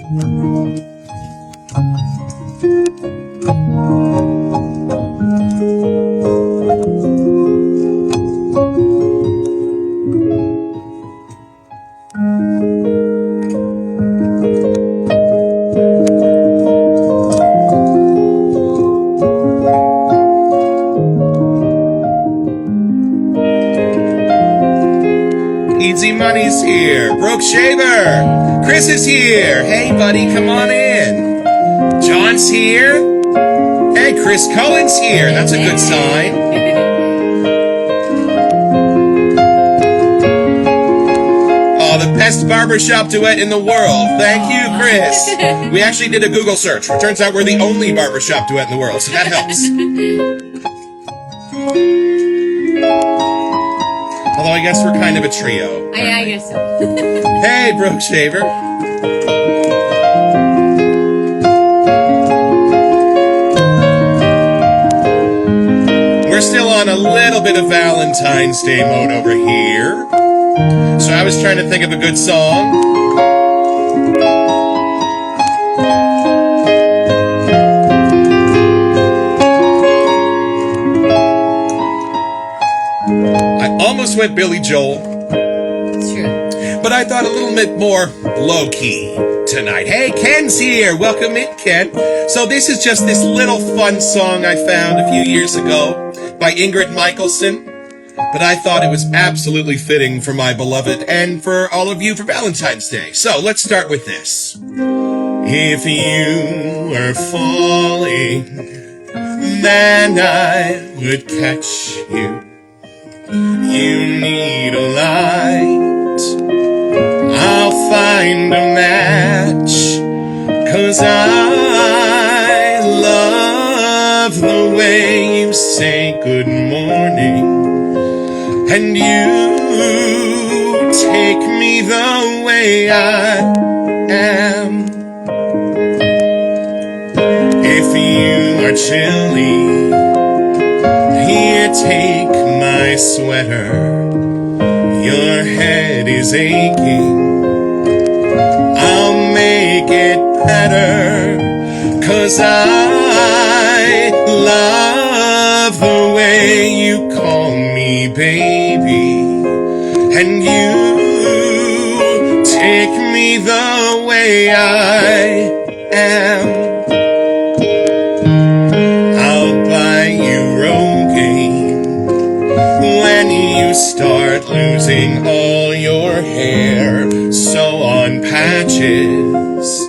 Easy Money's here. Brooke Shaver. Chris is here. Hey, buddy, come on in. John's here. Hey, Chris Cullen's here. That's a good sign. Oh, the best barbershop duet in the world. Thank you, Chris. We actually did a Google search. It turns out we're the only barbershop duet in the world, so that helps. Although I guess we're kind of a trio. I guess so. Hey, Brooke Shaver. We're still on a little bit of Valentine's Day mode over here. So I was trying to think of a good song. Almost went Billy Joel. It's true. But I thought a little bit more low-key tonight. Hey, Ken's here. Welcome in, Ken. So this is just this little fun song I found a few years ago by Ingrid Michaelson. But I thought it was absolutely fitting for my beloved and for all of you for Valentine's Day. So let's start with this. If you were falling, then I would catch you. You need a light, I'll find a match, 'cause I love the way you say good morning, and you take me the way I am. If you are chilly, here, take my sweater. Your head is aching, I'll make it better, 'cause I love the way you call me baby, and you take me the way I am. Start losing all your hair, sew on patches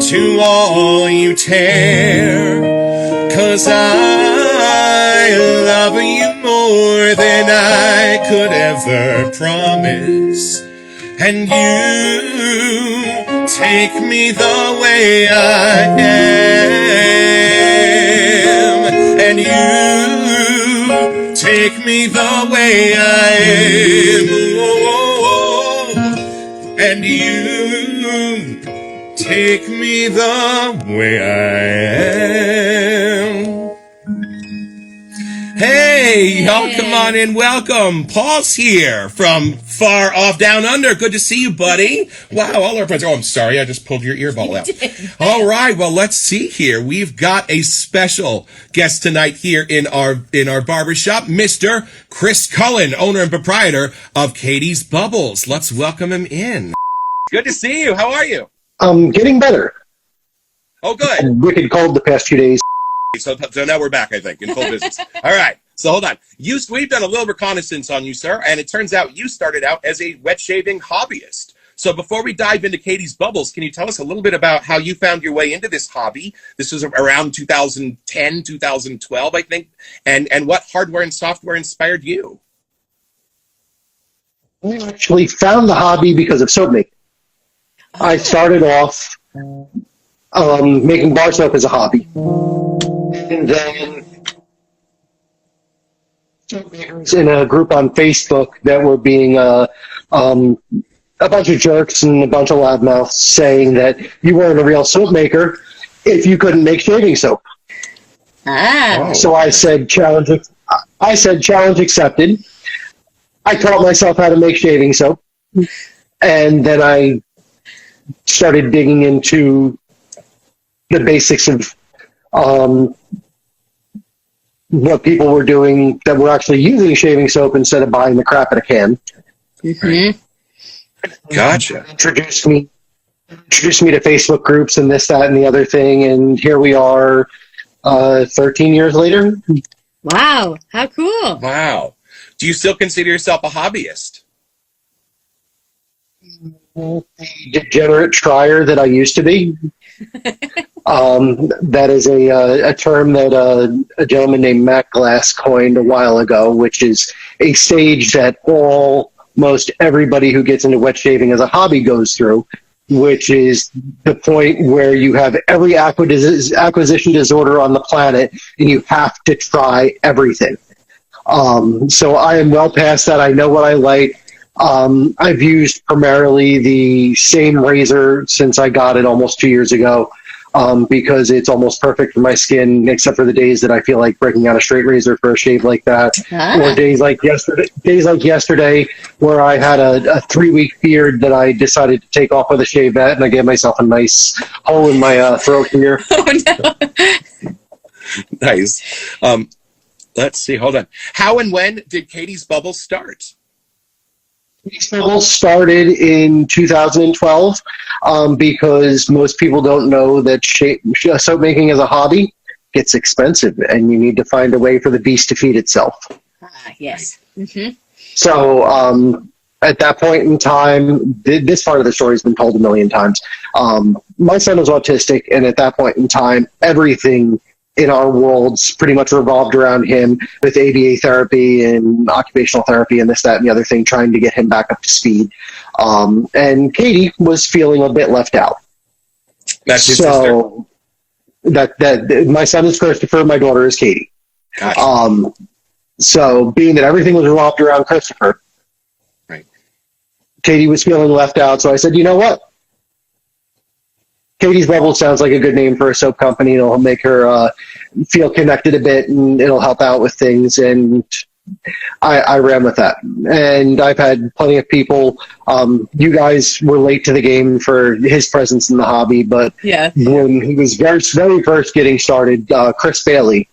to all you tear, 'cause I love you more than I could ever promise, and you take me the way I am, and you take me the way I am, oh, and you take me the way I am. Hey, y'all, come on in, welcome. Paul's here from far off down under. Good to see you, buddy. Wow, all our friends. Oh, I'm sorry, I just pulled your earball out. All right, well, let's see here. We've got a special guest tonight here in our barbershop, Mr. Chris Cullen, owner and proprietor of Catie's Bubbles. Let's welcome him in. Good to see you. How are you? Getting better. Oh, good. Wicked cold the past few days. So now we're back, I think, in full business. All right. So hold on. We've done a little reconnaissance on you, sir, and it turns out you started out as a wet shaving hobbyist. So before we dive into Catie's Bubbles, can you tell us a little bit about how you found your way into this hobby? This was around 2010, 2012, I think. And what hardware and software inspired you? I actually found the hobby because of soap making. I started off making bar soap as a hobby. And then soap makers in a group on Facebook that were being a bunch of jerks and a bunch of loudmouths saying that you weren't a real soap maker if you couldn't make shaving soap. Ah. So I said challenge accepted. I taught myself how to make shaving soap, and then I started digging into the basics of what people were doing that were actually using shaving soap instead of buying the crap in a can. Mm-hmm. Gotcha. Introduced me to Facebook groups and this, that, and the other thing, and here we are 13 years later. Wow, how cool. Wow. Do you still consider yourself a hobbyist? Degenerate trier that I used to be. That is a term that a gentleman named Matt Glass coined a while ago, which is a stage that almost everybody who gets into wet shaving as a hobby goes through, which is the point where you have every acquisition disorder on the planet and you have to try everything. So I am well past that. I know what I like. I've used primarily the same razor since I got it almost 2 years ago, because it's almost perfect for my skin, except for the days that I feel like breaking out a straight razor for a shave like that, or days like yesterday, where I had a 3-week beard that I decided to take off with a shave at, and I gave myself a nice hole in my throat here. Oh, no. Nice. Let's see. Hold on. How and when did Catie's Bubbles start? Bubbles started in 2012, because most people don't know that soap making as a hobby gets expensive, and you need to find a way for the beast to feed itself. Yes. Mm-hmm. So at that point in time, this part of the story has been told a million times. My son was autistic, and at that point in time, everything in our worlds pretty much revolved around him, with ABA therapy and occupational therapy and this, that, and the other thing, trying to get him back up to speed. And Catie was feeling a bit left out. That's his sister. That my son is Christopher, my daughter is Catie. Gotcha. So being that everything was revolved around Christopher, right, Catie was feeling left out. So I said, you know what? Catie's Bubbles sounds like a good name for a soap company. It'll make her feel connected a bit, and it'll help out with things. And I ran with that. And I've had plenty of people. You guys were late to the game for his presence in the hobby, but when he was very, very first getting started, Chris Bailey,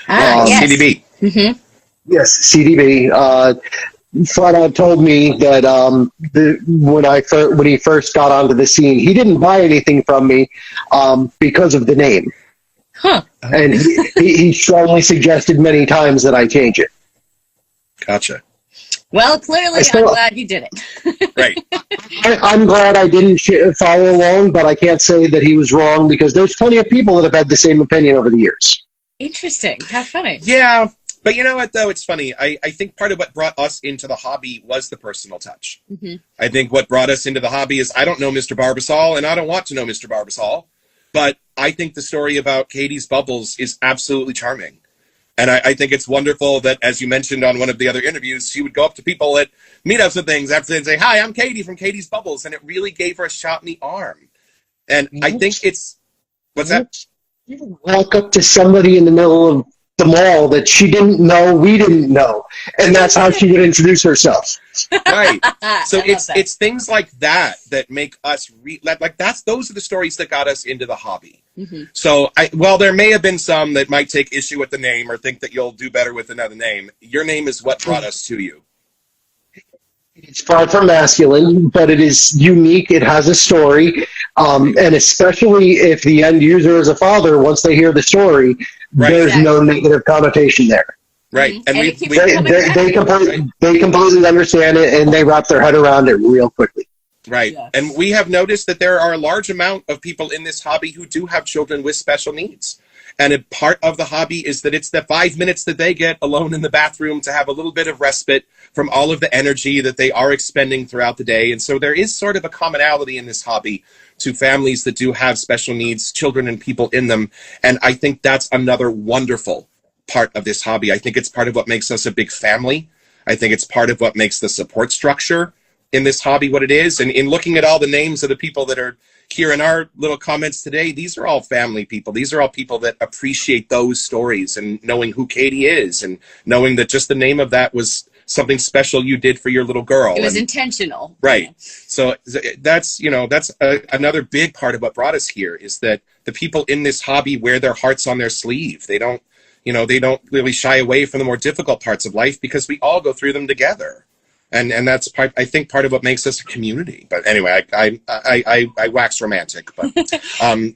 Yes. CDB. Mm-hmm. Yes, CDB. Flat out told me that when he first got onto the scene, he didn't buy anything from me because of the name. Huh. And he strongly suggested many times that I change it. Gotcha. Well, clearly, I'm glad you did it. Right. I'm glad I didn't follow along, but I can't say that he was wrong, because there's plenty of people that have had the same opinion over the years. Interesting. How funny. Yeah. But you know what, though? It's funny. I think part of what brought us into the hobby was the personal touch. Mm-hmm. I think what brought us into the hobby is I don't know Mr. Barbasol, and I don't want to know Mr. Barbasol, but I think the story about Catie's Bubbles is absolutely charming. And I think it's wonderful that, as you mentioned on one of the other interviews, she would go up to people at meetups and things after and say, "Hi, I'm Catie from Catie's Bubbles," and it really gave her a shot in the arm. And I think it's... What's that? You walk up to somebody in the middle of the mall that she didn't know, we didn't know, and that's how she would introduce herself. Right. So it's things like that that make us those are the stories that got us into the hobby. Mm-hmm. So while there may have been some that might take issue with the name or think that you'll do better with another name, your name is what brought us to you. It's far from masculine, but it is unique. It has a story, and especially if the end user is a father, once they hear the story, there's no negative connotation there. Right, and they completely understand it, and they wrap their head around it real quickly. Right, and we have noticed that there are a large amount of people in this hobby who do have children with special needs. And a part of the hobby is that it's the 5 minutes that they get alone in the bathroom to have a little bit of respite from all of the energy that they are expending throughout the day. And so there is sort of a commonality in this hobby to families that do have special needs, children and people in them. And I think that's another wonderful part of this hobby. I think it's part of what makes us a big family. I think it's part of what makes the support structure in this hobby what it is. And in looking at all the names of the people that are here in our little comments today, these are all family people. These are all people that appreciate those stories and knowing who Catie is and knowing that just the name of that was something special you did for your little girl. It was intentional. Right. So that's, another big part of what brought us here is that the people in this hobby wear their hearts on their sleeve. They don't really shy away from the more difficult parts of life because we all go through them together. And that's part of what makes us a community. But anyway, I wax romantic. But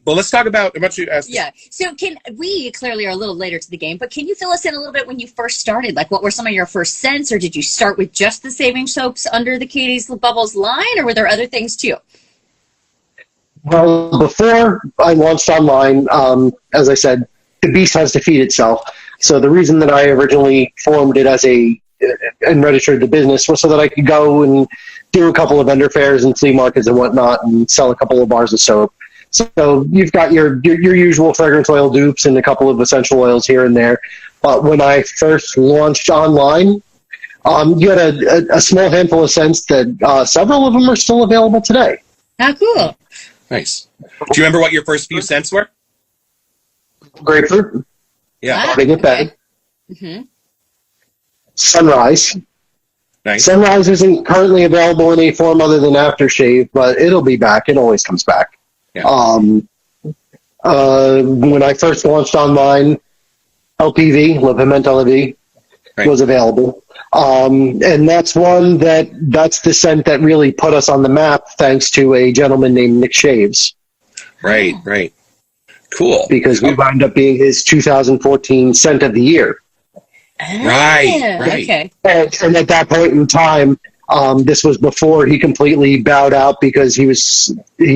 well, let's talk about what you asked. Yeah. So we clearly are a little later to the game, but can you fill us in a little bit when you first started? Like, what were some of your first scents, or did you start with just the saving soaps under the Catie's Bubbles line, or were there other things too? Well, before I launched online, as I said, the beast has to feed itself. So the reason that I originally formed it and registered the business was so that I could go and do a couple of vendor fairs and flea markets and whatnot and sell a couple of bars of soap. So you've got your usual fragrance oil dupes and a couple of essential oils here and there. But when I first launched online, you had a small handful of scents that several of them are still available today. How cool. Nice. Do you remember what your first few scents were? Grapefruit. Yeah. Big and bad. Mm-hmm. Sunrise. Nice. Sunrise isn't currently available in any form other than aftershave, but it'll be back. It always comes back. Yeah. When I first launched online, LPV, Le Pimenta La Vie, was available. And that's that's the scent that really put us on the map, thanks to a gentleman named Nick Shaves. Right. Cool. Because we wound up being his 2014 scent of the year. Right. Okay. And at that point in time, this was before he completely bowed out because he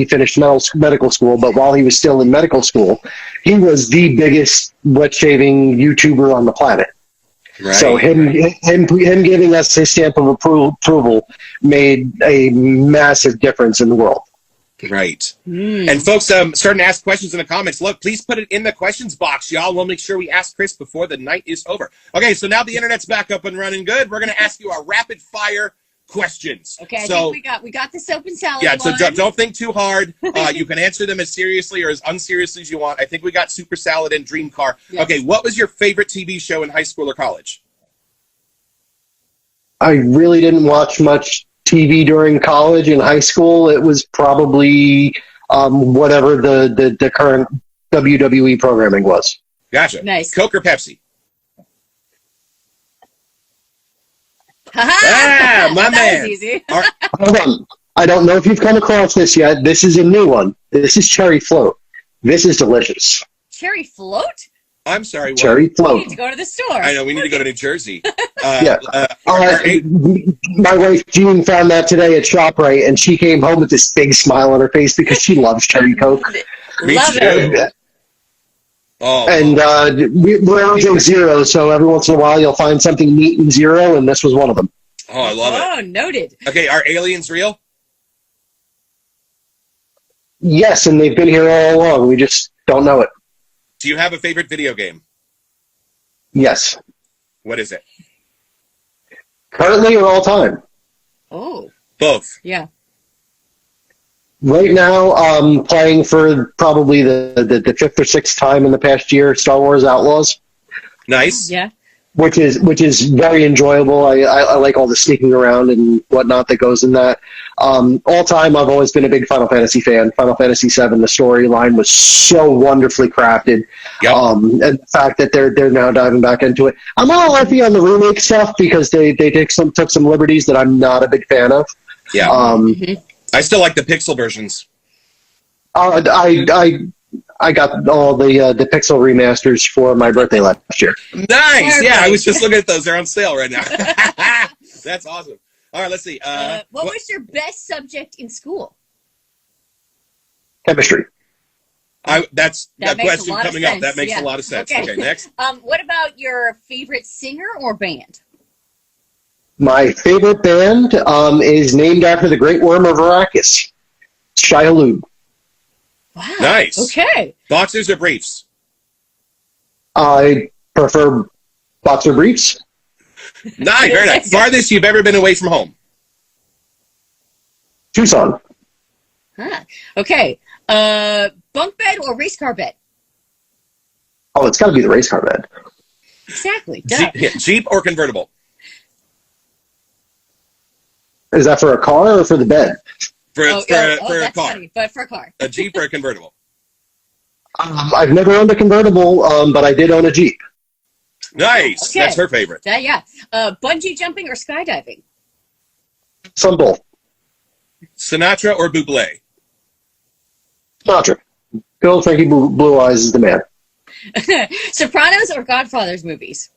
finished medical school. But while he was still in medical school, he was the biggest wet shaving YouTuber on the planet. Right. So him giving us his stamp of approval made a massive difference in the world. Right. And folks, starting to ask questions in the comments. Look, please put it in the questions box, y'all. We'll make sure we ask Chris before the night is over. Okay, so now the internet's back up and running good. We're going to ask you our rapid fire questions. Okay, I so think we got the soap and salad. Yeah, one. so don't think too hard. You can answer them as seriously or as unseriously as you want. I think we got Super Salad and Dream Car. Yes. Okay, what was your favorite TV show in high school or college? I really didn't watch much TV during college and high school. It was probably whatever the current WWE programming was. Gotcha. Nice. Coke or Pepsi? My man. Was easy. Hold on. I don't know if you've come across this yet. This is a new one. This is Cherry Float. This is delicious. Cherry Float? I'm sorry. What? Cherry Float. We need to go to the store. I know. We need to go to New Jersey. Yeah. My wife Jean found that today at ShopRite, and she came home with this big smile on her face because she loves Cherry Coke. Love it. Oh, and we're averaging zero, so every once in a while you'll find something neat and zero, and this was one of them. Oh, I love it. Oh, noted. Okay, are aliens real? Yes, and they've been here all along. We just don't know it. Do you have a favorite video game? Yes. What is it? Currently or all time? Oh. Both. Yeah. Right now, I'm playing for probably the fifth or sixth time in the past year, Star Wars Outlaws. Nice. Yeah. Which is very enjoyable. I like all the sneaking around and whatnot that goes in that. All time, I've always been a big Final Fantasy fan. Final Fantasy VII, the storyline was so wonderfully crafted. Yep. And the fact that they're now diving back into it. I'm a little iffy on the remake stuff because they took some liberties that I'm not a big fan of. Yeah. I still like the pixel versions. I got all the Pixel remasters for my birthday last year. Nice. Perfect. Yeah, I was just looking at those. They're on sale right now. That's awesome. All right, let's see. What was your best subject in school? Chemistry. That makes question coming up. That makes yeah. a lot of sense. Okay. Okay, next. What about your favorite singer or band? My favorite band is named after the great worm of Arrakis, Shia. Wow. Nice. Okay. Boxers or briefs? I prefer boxer briefs. Nice, very nice. Farthest you've ever been away from home? Tucson. Huh. Okay. Bunk bed or race car bed? Oh, it's got to be the race car bed. Exactly. Duh. Jeep or convertible? Is that for a car or for the bed? For a that's car. funny, but for a car. A Jeep or a convertible? I've never owned a convertible, but I did own a Jeep. Nice. Okay. That's her favorite. Yeah. Bungee jumping or skydiving? Some both. Sinatra or Bublé? Sinatra. Good old Frankie Blue Eyes is the man. Sopranos or Godfather's movies?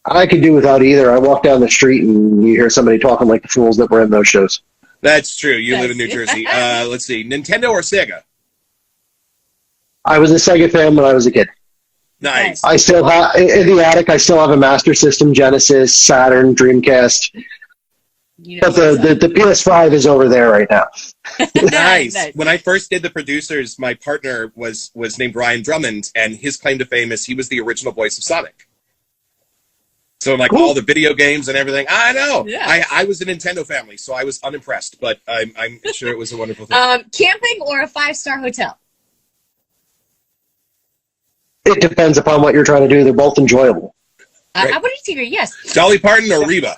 I could do without either. I walk down the street and you hear somebody talking like the fools that were in those shows. That's true. You live in New Jersey. Let's see. Nintendo or Sega? I was a Sega fan when I was a kid. Nice. I still have, in the attic, I still have a Master System, Genesis, Saturn, Dreamcast. But the PS5 is over there right now. Nice. When I first did the producers, my partner was named Ryan Drummond, and his claim to fame is he was the original voice of Sonic. So like all the video games and everything. I know. Yeah. I was a Nintendo family, so I was unimpressed, but I'm sure it was a wonderful thing. Camping or a 5-star hotel? It depends upon what you're trying to do. They're both enjoyable. I would either, yes. Dolly Parton or Reba?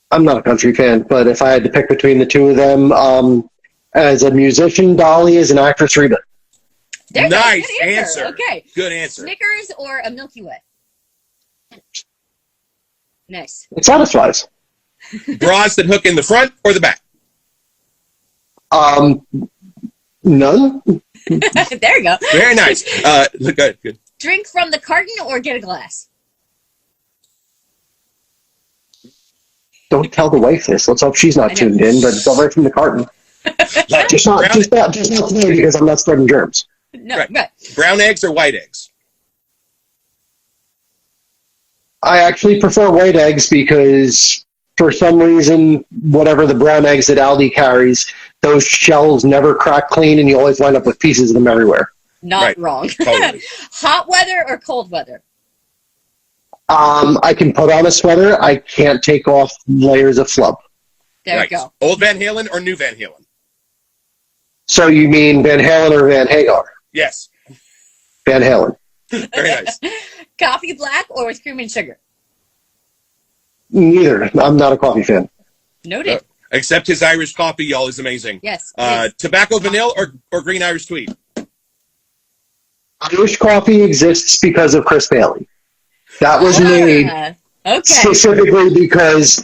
I'm not a country fan, but if I had to pick between the two of them, as a musician, Dolly; as an actress, Reba. Nice answer. Okay. Good answer. Snickers or a Milky Way? Nice. It satisfies. Bras that hook in the front or the back? None. There you go. Very nice. Look good. Good. Drink from the carton or get a glass? Don't tell the wife this. Let's hope she's not tuned in, but go right from the carton. just not today because I'm not spreading germs. No, right. Brown eggs or white eggs? I actually prefer white eggs because for some reason, whatever the brown eggs that Aldi carries, those shells never crack clean and you always wind up with pieces of them everywhere. Not wrong. Totally. Hot weather or cold weather? I can put on a sweater. I can't take off layers of flub. There we go. Old Van Halen or new Van Halen? So you mean Van Halen or Van Hagar? Yes. Van Halen. Very nice. Coffee black or with cream and sugar? Neither. I'm not a coffee fan. Noted. Except his Irish coffee, y'all, is amazing. Yes. Tobacco vanilla or green Irish tweed? Irish coffee exists because of Chris Bailey. That was made specifically because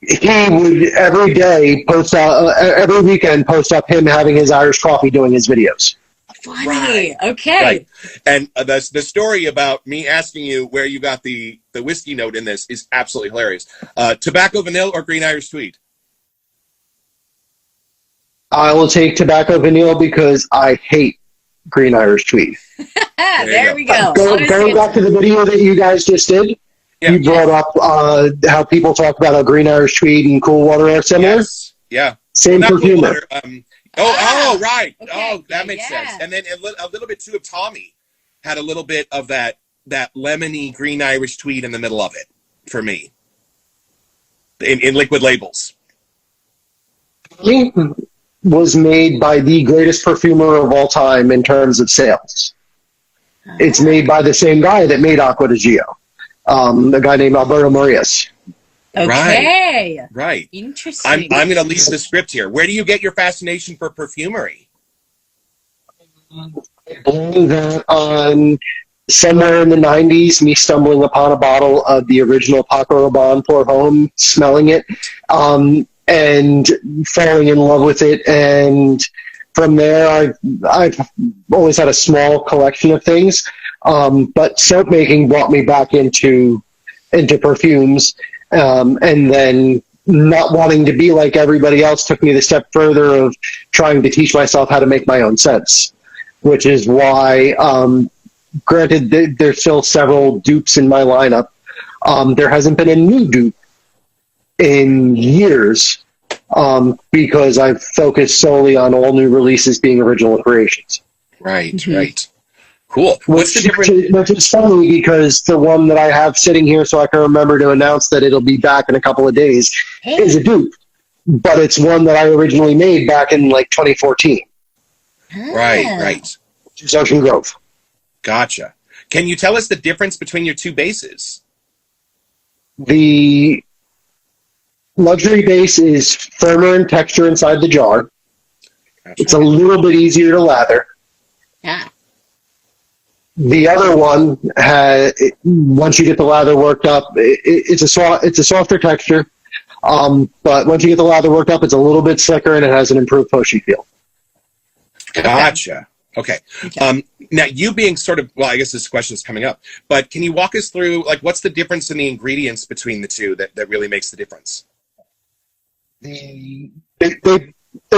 he would every day post out, every weekend post up him having his Irish coffee doing his videos. Funny. Right. Okay. Right. And the story about me asking you where you got the whiskey note in this is absolutely hilarious. Tobacco vanilla or green Irish tweed? I will take tobacco vanilla because I hate green Irish tweed. There we go. Going back to the video that you guys just did, you brought up how people talk about how green Irish tweed and cool water are similar. Yes. Yeah. Same perfumer. Right. Okay. That makes sense. And then a little bit too of Tommy had a little bit of that lemony green Irish tweed in the middle of it for me in liquid labels. Was made by the greatest perfumer of all time in terms of sales. It's made by the same guy that made Acqua di Gio, the guy named Alberto Marias. Okay. Right. Interesting. I'm going to leave the script here. Where do you get your fascination for perfumery? Blame that on somewhere in the 90s, me stumbling upon a bottle of the original Paco Rabanne Pour Homme, smelling it, and falling in love with it. And from there, I've always had a small collection of things. But soap making brought me back into perfumes. And then not wanting to be like everybody else took me the step further of trying to teach myself how to make my own scents, which is why, granted, there's still several dupes in my lineup. There hasn't been a new dupe in years, because I've focused solely on all new releases being original creations. Right, right. Cool. Which is funny because the one that I have sitting here so I can remember to announce that it'll be back in a couple of days is a dupe. But it's one that I originally made back in like 2014. Right. Which is Ocean Grove. Gotcha. Can you tell us the difference between your two bases? The luxury base is firmer in texture inside the jar. Gotcha. It's a little bit easier to lather. Yeah. The other one, once you get the lather worked up, it's a softer texture. But once you get the lather worked up, it's a little bit slicker and it has an improved poshy feel. Gotcha. Okay. Now, you being sort of, well, I guess this question is coming up, but can you walk us through, like, what's the difference in the ingredients between the two that really makes the difference? They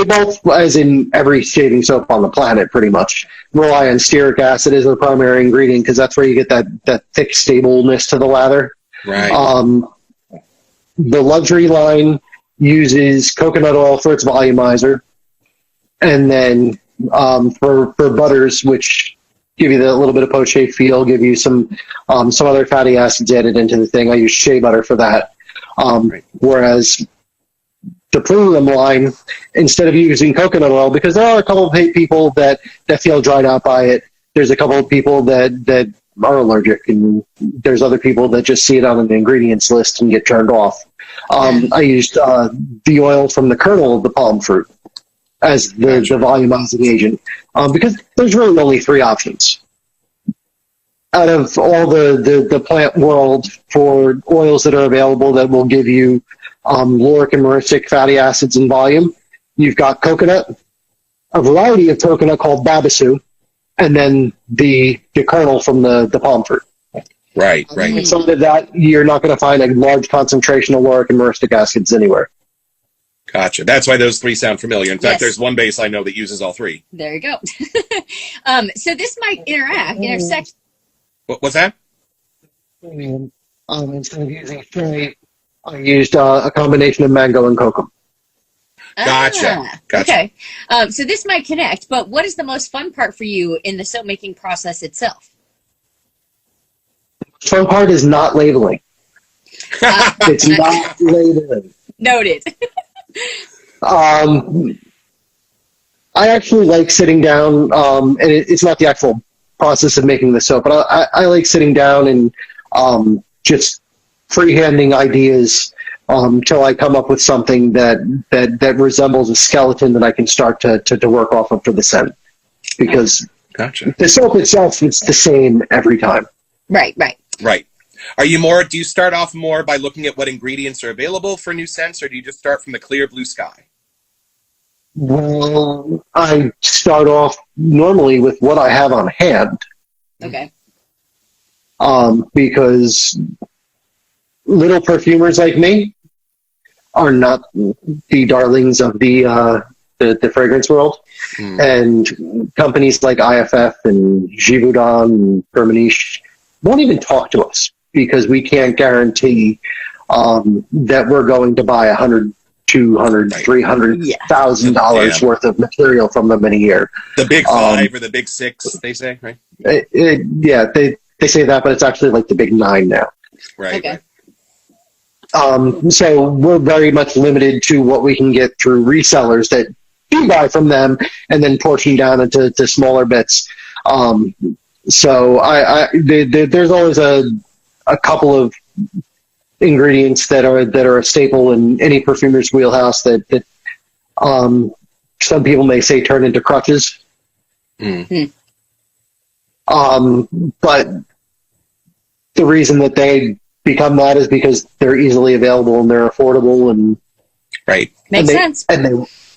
both, as in every shaving soap on the planet, pretty much rely on stearic acid as the primary ingredient because that's where you get that thick stableness to the lather. Right. The luxury line uses coconut oil for its volumizer, and then for butters, which give you the little bit of poached feel, give you some other fatty acids added into the thing. I use shea butter for that. Right. Whereas the premium line, instead of using coconut oil, because there are a couple of people that feel dried out by it. There's a couple of people that are allergic, and there's other people that just see it on the ingredients list and get turned off. I used the oil from the kernel of the palm fruit as the volumizing agent because there's really only three options. Out of all the plant world for oils that are available that will give you lauric and myristic fatty acids in volume, you've got coconut, a variety of coconut called babasu, and then the kernel from the palm fruit. Right. And some of that, you're not going to find a large concentration of lauric and myristic acids anywhere. Gotcha. That's why those three sound familiar. In fact, Yes. there's one base I know that uses all three. There you go. So this might intersect. What's that? Instead of using straight, I used a combination of mango and kokum. Gotcha. Okay. So this might connect, but what is the most fun part for you in the soap making process itself? The fun part is not labeling. It's not labeling. Noted. I actually like sitting down, and it's not the actual process of making the soap, but I like sitting down and just freehanding ideas till I come up with something that resembles a skeleton that I can start to work off of for the scent. Because Gotcha. the soap itself, it's the same every time. Right. Right. Do you start off more by looking at what ingredients are available for new scents, or do you just start from the clear blue sky? Well, I start off normally with what I have on hand. Okay. Because little perfumers like me are not the darlings of the fragrance world. And companies like IFF and Givaudan and Firmenich won't even talk to us because we can't guarantee that we're going to buy $100, $200, $300,000 worth of material from them in a year. The big five or the big six, they say, right? Yeah, they say that, but it's actually like the big 9 now. Right. Okay. Right. So we're very much limited to what we can get through resellers that do buy from them and then portion down into smaller bits. So there's always a couple of ingredients that are a staple in any perfumer's wheelhouse that some people may say turn into crutches. But the reason that they become that is because they're easily available and they're affordable and Makes sense.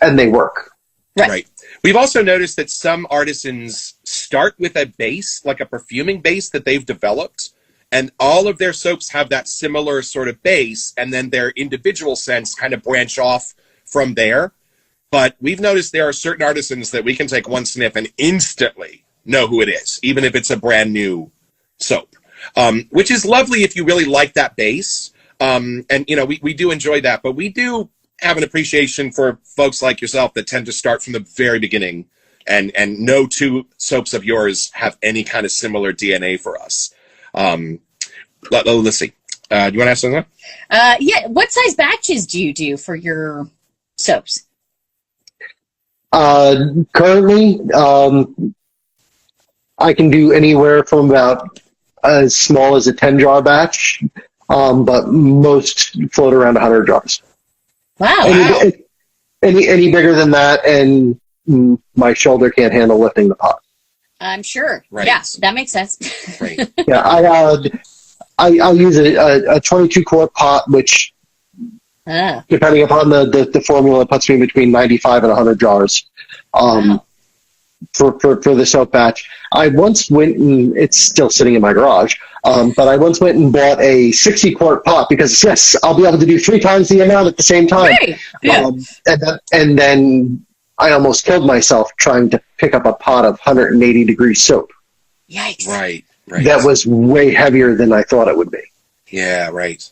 And they work. Right. We've also noticed that some artisans start with a base, like a perfuming base that they've developed, and all of their soaps have that similar sort of base, and then their individual scents kind of branch off from there. But we've noticed there are certain artisans that we can take one sniff and instantly know who it is, even if it's a brand new soap, which is lovely if you really like that base. And, we do enjoy that, but we do have an appreciation for folks like yourself that tend to start from the very beginning, and no two soaps of yours have any kind of similar DNA for us. Let's see. Do you want to ask something? Yeah. What size batches do you do for your soaps? Currently, I can do anywhere from about as small as a 10-jar batch but most float around 100 jars. Wow. Any bigger than that, and my shoulder can't handle lifting the pot. I'm sure. Right. Yeah, that makes sense. Right. Yeah, I'll use a 22-quart pot, which, depending upon the formula, puts me between 95 and 100 jars. Wow. For the soap batch. I once went, and it's still sitting in my garage, but I once went and bought a 60-quart pot because, yes, I'll be able to do 3 times the amount at the same time. Right. Yeah. And then I almost killed myself trying to pick up a pot of 180-degree soap. Yikes. Right. That was way heavier than I thought it would be. Yeah, right.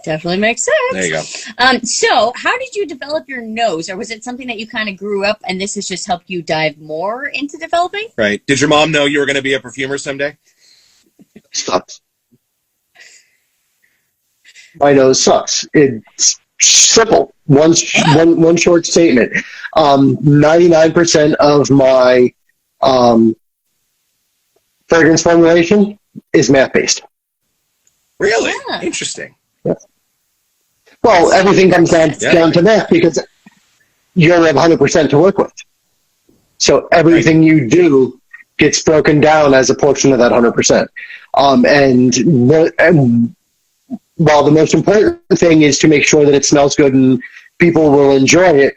Definitely makes sense. There you go. So how did you develop your nose, or was it something that you kind of grew up and this has just helped you dive more into developing? Right. Did your mom know you were going to be a perfumer someday? Sucks. My nose sucks. It's simple. One short statement. 99% of my fragrance formulation is math-based. Really? Yeah. Interesting. Yeah. Well, everything comes down to math because you only have 100% to work with. So everything you do gets broken down as a portion of that 100%. And while the most important thing is to make sure that it smells good and people will enjoy it,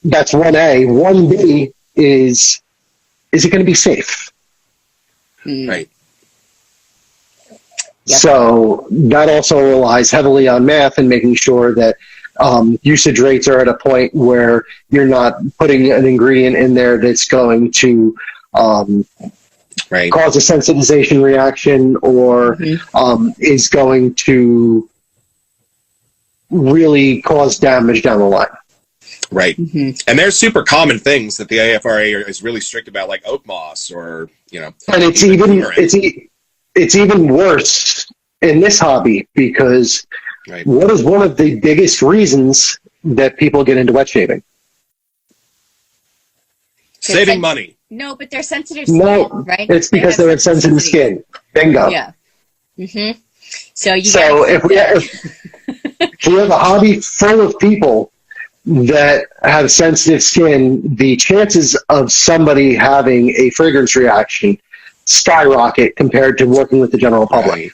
that's 1A. 1B is it going to be safe? Right. Yep. So that also relies heavily on math and making sure that usage rates are at a point where you're not putting an ingredient in there that's going to cause a sensitization reaction or is going to really cause damage down the line. Right. And there's super common things that the AFRA is really strict about, like oak moss or, and it's even worse in this hobby because what is one of the biggest reasons that people get into wet shaving? Saving money. No, but they're sensitive skin, right? It's because they have sensitive skin. Bingo. Yeah. So if we have a hobby full of people that have sensitive skin, the chances of somebody having a fragrance reaction skyrocket compared to working with the general public.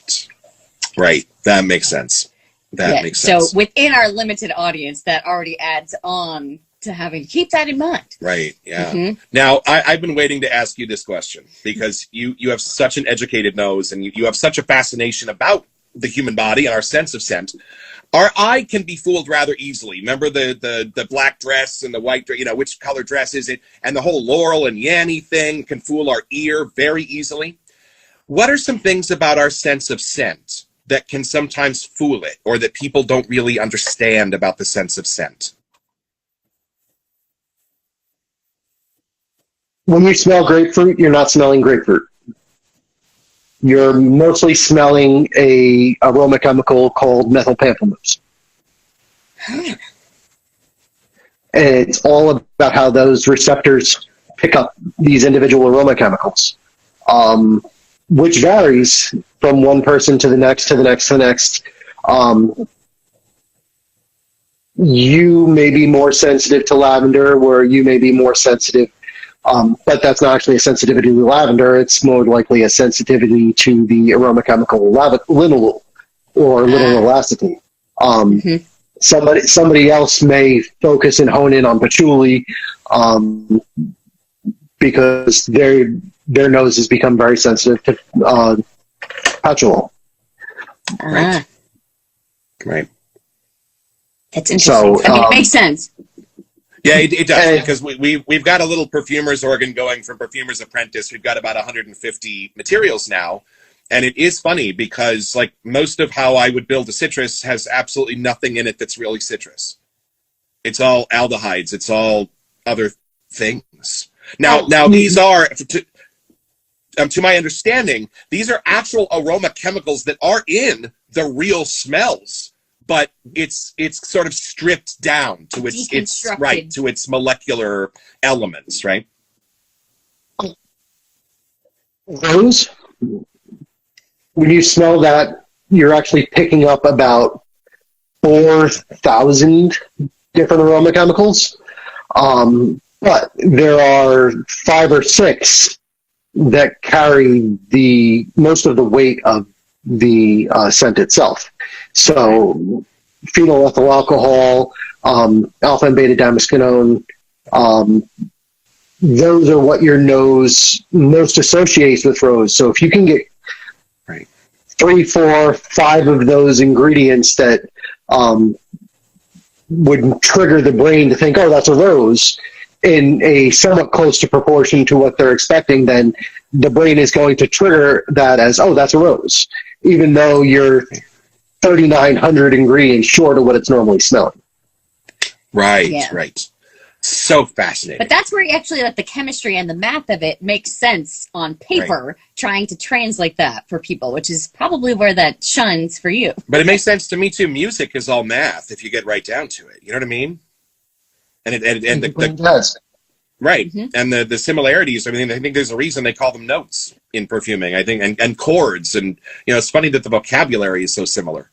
Right. That makes sense. Makes sense. So within our limited audience, that already adds on to having to keep that in mind. Right. Yeah. Now, I've been waiting to ask you this question because you have such an educated nose and you have such a fascination about the human body and our sense of scent. Our eye can be fooled rather easily. Remember the black dress and the white dress, which color dress is it? And the whole Laurel and Yanny thing can fool our ear very easily. What are some things about our sense of scent that can sometimes fool it or that people don't really understand about the sense of scent? When you smell grapefruit, you're not smelling grapefruit. You're mostly smelling a aroma chemical called methylpamplemousse. And it's all about how those receptors pick up these individual aroma chemicals, which varies from one person to the next, to the next, to the next. You may be more sensitive to lavender, where you may be more sensitive but that's not actually a sensitivity to lavender. It's more likely a sensitivity to the aroma chemical linalool or linalool acetate. Somebody else may focus and hone in on patchouli because their nose has become very sensitive to petrol. Right. That's interesting. It makes sense. Yeah, it does, because we've got a little perfumers organ going from Perfumer's Apprentice. We've got about 150 materials now, and it is funny because like most of how I would build a citrus has absolutely nothing in it that's really citrus. It's all aldehydes. It's all other things. Now these are, to my understanding, these are actual aroma chemicals that are in the real smells. But it's sort of stripped down to its molecular elements, right? Those, when you smell that you're actually picking up about 4,000 different aroma chemicals. But there are 5 or 6 that carry the most of the weight of the scent itself. So phenylethyl alcohol, alpha and beta damascenone, those are what your nose most associates with rose. So if you can get 3, 4, 5 of those ingredients that would trigger the brain to think, oh, that's a rose, in a somewhat close to proportion to what they're expecting, then the brain is going to trigger that as, oh, that's a rose, even though you're 3,900 ingredients short of what it's normally smelling. Right, Yeah. right. So fascinating. But that's where actually like the chemistry and the math of it makes sense on paper, trying to translate that for people, which is probably where that shines for you. But it makes sense to me too. Music is all math if you get right down to it. You know what I mean? And It does. right. And the similarities. I mean, I think there's a reason they call them notes in perfuming. I think, and chords, and it's funny that the vocabulary is so similar.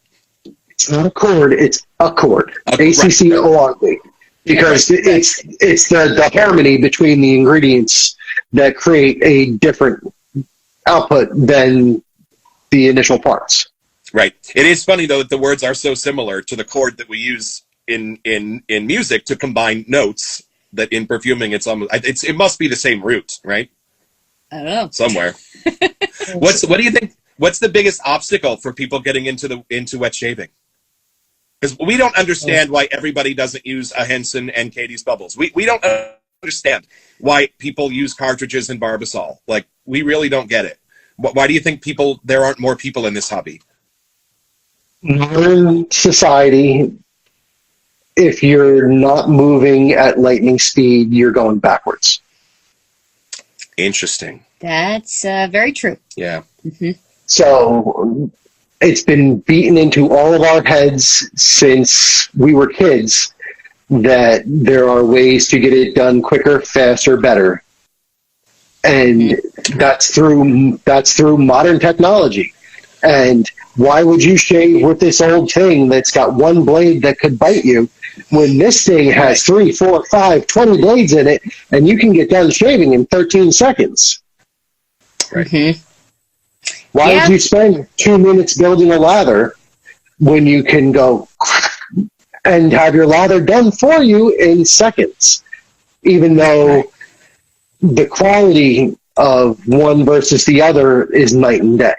It's not a chord; it's a chord. ACCORD. Because it's the harmony between the ingredients that create a different output than the initial parts. Right. It is funny though that the words are so similar to the chord that we use in music to combine notes, that in perfuming it must be the same root, right? I don't know. Somewhere. What do you think? What's the biggest obstacle for people getting into wet shaving? Because we don't understand why everybody doesn't use a Henson and Catie's bubbles. We don't understand why people use cartridges and Barbasol. Like, we really don't get it. Why do you think there aren't more people in this hobby? Modern society, if you're not moving at lightning speed, you're going backwards. Interesting. That's very true. Yeah. So it's been beaten into all of our heads since we were kids that there are ways to get it done quicker, faster, better. And that's through modern technology. And why would you shave with this old thing that's got one blade that could bite you when this thing has 3, 4, 5, 20 blades in it, and you can get done shaving in 13 seconds? Right. Why would you spend 2 minutes building a lather when you can go and have your lather done for you in seconds? Even though the quality of one versus the other is night and day.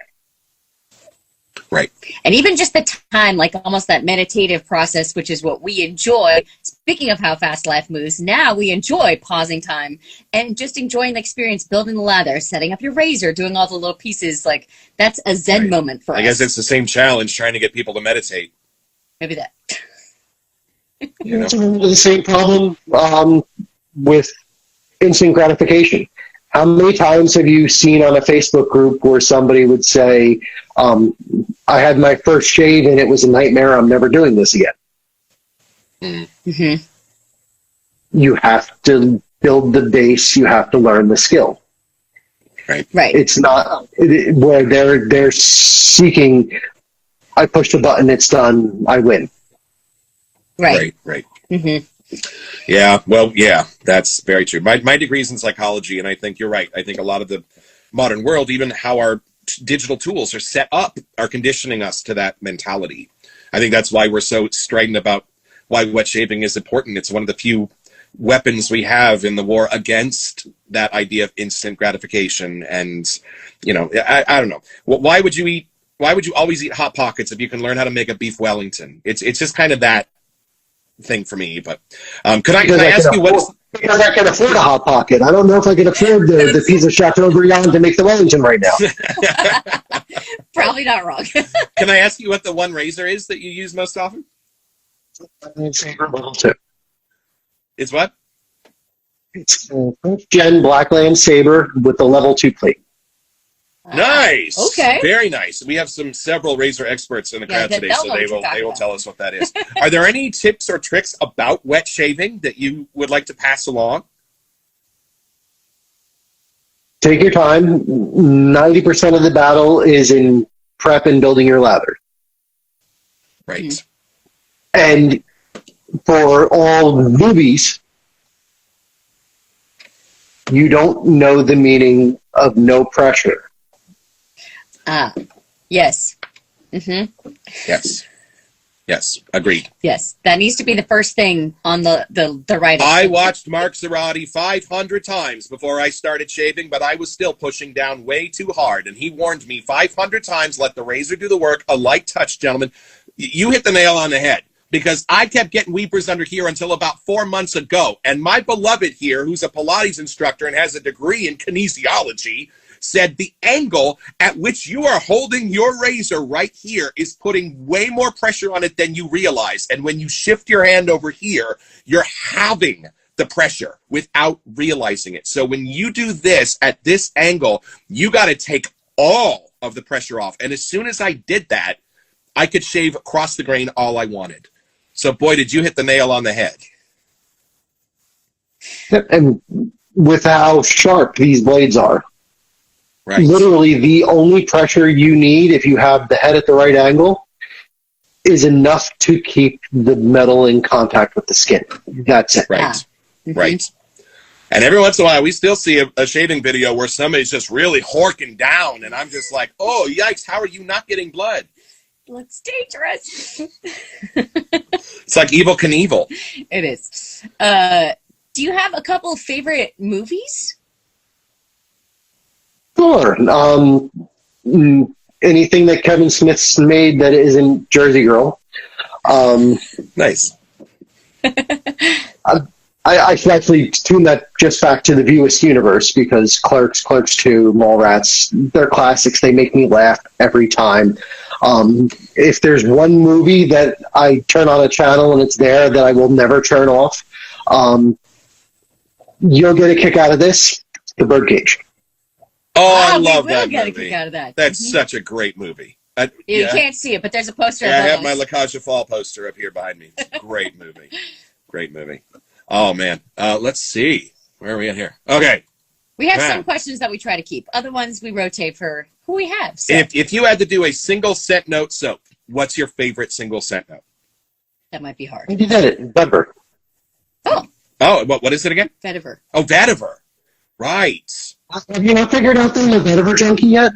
Right. And even just the time, like almost that meditative process, which is what we enjoy. Speaking of how fast life moves, now we enjoy pausing time and just enjoying the experience, building the lather, setting up your razor, doing all the little pieces. Like, that's a Zen moment for us. I guess it's the same challenge, trying to get people to meditate. Maybe that. It's the same problem with instant gratification. How many times have you seen on a Facebook group where somebody would say, I had my first shave and it was a nightmare, I'm never doing this again? You have to build the base, you have to learn the skill. Right. It's not where they're seeking, I push the button, it's done, I win. Right. Yeah, well, yeah, that's very true. My degree's in psychology, and I think you're right. I think a lot of the modern world, even how our digital tools are set up, are conditioning us to that mentality. I think that's why we're so strident about why wet shaving is important. It's one of the few weapons we have in the war against that idea of instant gratification. And, I don't know. Why would you always eat Hot Pockets if you can learn how to make a beef Wellington? It's just kind of that thing for me. But can I ask you what? Because I can afford a Hot Pocket. I don't know if I can afford the piece of Chateaubriand to make the Wellington right now. Probably not wrong. Can I ask you what the one razor is that you use most often? Saber level 2. It's what? It's first gen Blackland Saber with the level 2 plate. Nice. Okay. Very nice. We have several razor experts in the crowd today, so they will tell us what that is. Are there any tips or tricks about wet shaving that you would like to pass along? Take your time. 90% of the battle is in prep and building your lather. Right. And for all movies, you don't know the meaning of no pressure. Yes. Mm-hmm. Yes. Agreed. Yes. That needs to be the first thing on the write-up. I watched Mark Zarate 500 times before I started shaving, but I was still pushing down way too hard. And he warned me 500 times, let the razor do the work. A light touch, gentlemen. You hit the nail on the head. Because I kept getting weepers under here until about 4 months ago. And my beloved here, who's a Pilates instructor and has a degree in kinesiology, said the angle at which you are holding your razor right here is putting way more pressure on it than you realize. And when you shift your hand over here, you're having the pressure without realizing it. So when you do this at this angle, you got to take all of the pressure off. And as soon as I did that, I could shave across the grain all I wanted. So, boy, did you hit the nail on the head. And with how sharp these blades are, Right. literally the only pressure you need if you have the head at the right angle is enough to keep the metal in contact with the skin. That's it. Right. Mm-hmm. Right. And every once in a while, we still see a shaving video where somebody's just really horking down, and I'm just like, oh, yikes, how are you not getting blood? Looks dangerous. It's like Evel Knievel. It is. Do you have a couple of favorite movies? Sure. Anything that Kevin Smith's made that isn't Jersey Girl. Nice. I should actually tune that just back to the Viewist universe because Clerks, Clerks 2, Mallrats, they're classics. They make me laugh every time. If there's one movie that I turn on a channel and it's there that I will never turn off, you'll get a kick out of this, The Birdcage. Oh, I love we will that get movie. a kick out of that. That's such a great movie. You can't see it, but there's a poster Yeah, I above have my us. La Cage aux Folles poster up here behind me. It's a great movie. Great movie. Oh, man. Let's see. Where are we at here? Okay. We have Yeah. some questions that we try to keep. Other ones we rotate for who we have. So If you had to do a single scent note soap, what's your favorite single scent note? that might be hard. You did it, Denver. Oh, what is it again? Vetiver. Oh, Vetiver. Right. Have you not figured out that I'm a Vetiver junkie yet?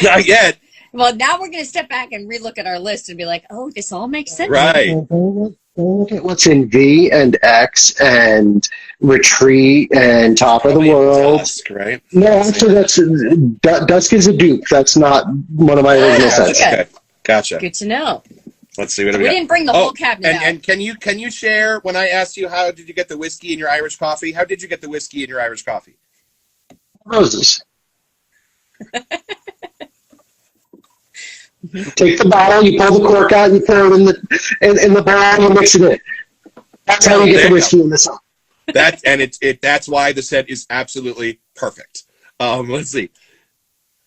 Not yet. Well, now we're going to step back and relook at our list and be like, oh, this all makes sense. Right. Go look at what's in V and X and Retreat and Top of the Probably World. Dusk, right? No, actually, Dusk is a dupe. That's not one of my original sets. Okay. Gotcha. Good to know. Let's see what do We we got. didn't bring the whole cabinet out. And can you share when I asked you how did you get the whiskey in your Irish coffee? How did you get the whiskey in your Irish coffee? Roses. Take the bottle, you pull the cork out, you pour it in the bowl, and you mix it in. That's how you get the whiskey in this. That's why the set is absolutely perfect. Let's see.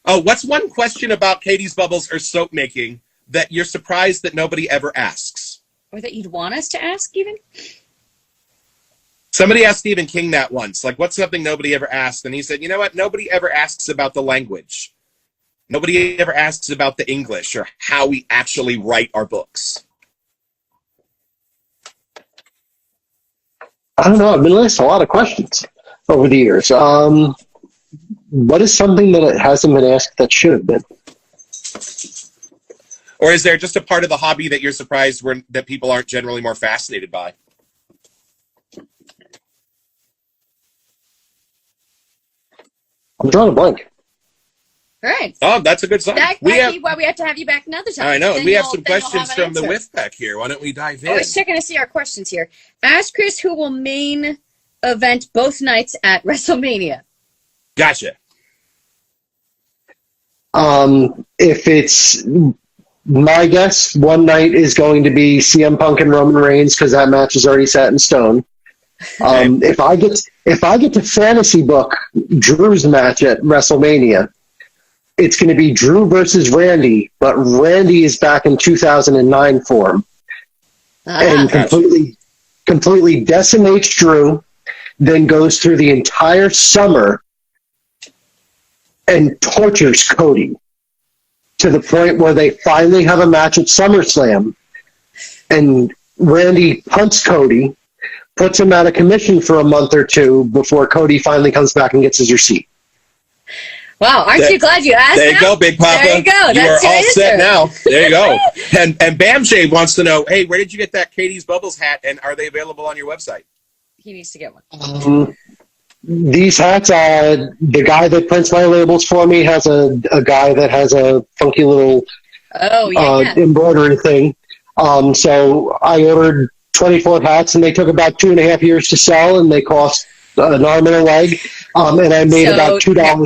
Oh, what's one question about Catie's Bubbles or soap making that you're surprised that nobody ever asks? Or that you'd want us to ask, even? Somebody asked Stephen King that once. Like, what's something nobody ever asked? And he said, you know what? Nobody ever asks about the language. Nobody ever asks about the English or how we actually write our books. I don't know. I've been asked a lot of questions over the years. What is something that hasn't been asked that should have been? Or is there just a part of the hobby that you're surprised that people aren't generally more fascinated by? I'm drawing a blank. All right. Oh, that's a good sign. That might be why we have to have you back another time. I know, and Then we have you'll- some then you'll questions have an from the answer. Whiff Pack here. Why don't we dive in? I was checking to see our questions here. Ask Chris who will main event both nights at WrestleMania. Gotcha. If it's my guess, one night is going to be CM Punk and Roman Reigns because that match is already set in stone. If I get to fantasy book Drew's match at WrestleMania, it's going to be Drew versus Randy, but Randy is back in 2009 form and completely decimates Drew, then goes through the entire summer and tortures Cody to the point where they finally have a match at SummerSlam, and Randy punts Cody, puts him out of commission for a month or two before Cody finally comes back and gets his receipt. Wow, aren't you glad you asked? There you go, Big Papa. There you go. You are all set now. There you go. And Bamshay wants to know, hey, where did you get that Katie's Bubbles hat, and are they available on your website? He needs to get one. These hats, the guy that prints my labels for me has a guy that has a funky little embroidery thing. So I ordered 24 hats, and they took about 2.5 years to sell, and they cost an arm and a leg. And I made about $2. Yeah.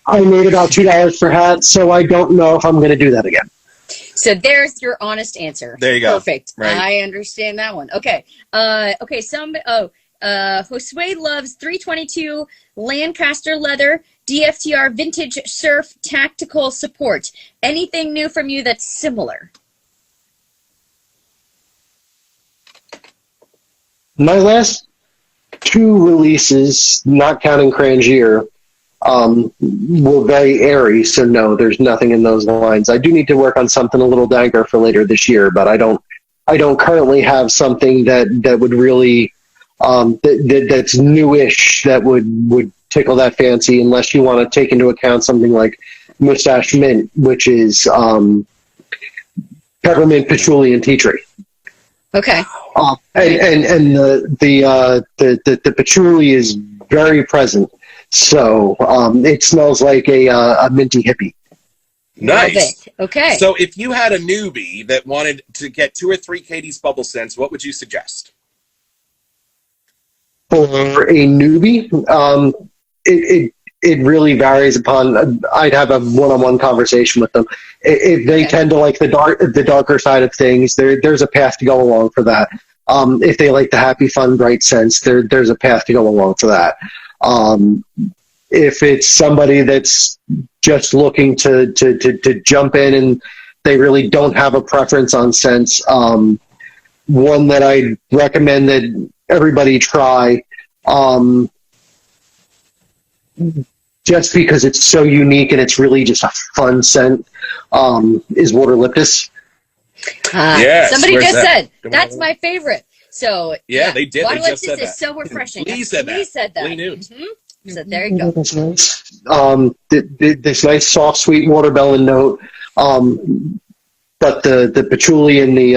I made about $2 per hat, so I don't know if I'm going to do that again. So there's your honest answer. There you go. Perfect. Right. I understand that one. Okay. Josue loves 322 Lancaster leather, DFTR vintage surf tactical support. Anything new from you that's similar? My last 2 releases, not counting Crangier, were very airy, so no, there's nothing in those lines. I do need to work on something a little danker for later this year, but I don't currently have something that would really that's newish that would tickle that fancy, unless you want to take into account something like Mustache Mint, which is peppermint, patchouli, and tea tree. Okay. And the patchouli is very present. So it smells like a minty hippie. Nice. Okay. So if you had a newbie that wanted to get 2 or 3 Katie's Bubble Scents, what would you suggest? For a newbie, it really varies upon. I'd have a one-on-one conversation with them. If they tend to like the darker side of things, there's a path to go along for that. If they like the happy, fun, bright scents, there's a path to go along for that. If it's somebody that's just looking to jump in and they really don't have a preference on scents, one that I recommend that everybody try, just because it's so unique and it's really just a fun scent, is Water Liptus. Yes, somebody just said that's my favorite. So yeah, they did. Water they just Liptus said that. is so refreshing. Lee said that. Lee knew. Mm-hmm. So there you go. This nice soft, sweet watermelon note, but the patchouli and the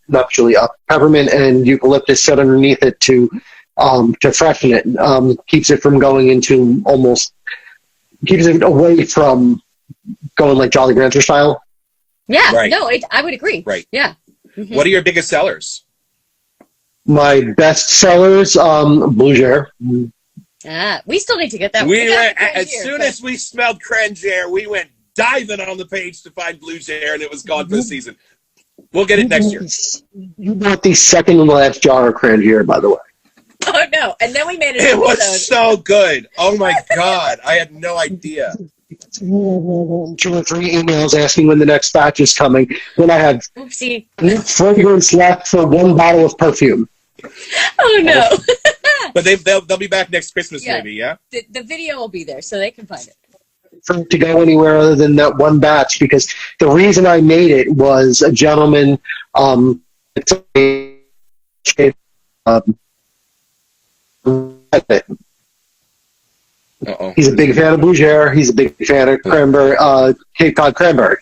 not patchouli, peppermint and eucalyptus set underneath it to freshen it, keeps it from going into keeps it away from going like Jolly Rancher style. Yeah, right. No, I would agree. Right. Yeah. Mm-hmm. What are your biggest sellers? My best sellers, Blue Jair. We still need to get that. As soon as we smelled Crangier, we went diving on the page to find Blue Jair, and it was gone for the season. We'll get it next year. You bought the second and last jar of Crangier, by the way. Oh no! And then we made it. It was so good. Oh my god! I had no idea. 2 or 3 emails asking when the next batch is coming. When I have fragrance left for 1 bottle of perfume. Oh no! But they'll be back next Christmas, maybe. Yeah. The video will be there, so they can find it. For it to go anywhere other than that 1 batch, because the reason I made it was a gentleman. He's a big fan of Blue Jair. He's a big fan of cranberry, Cape Cod cranberry,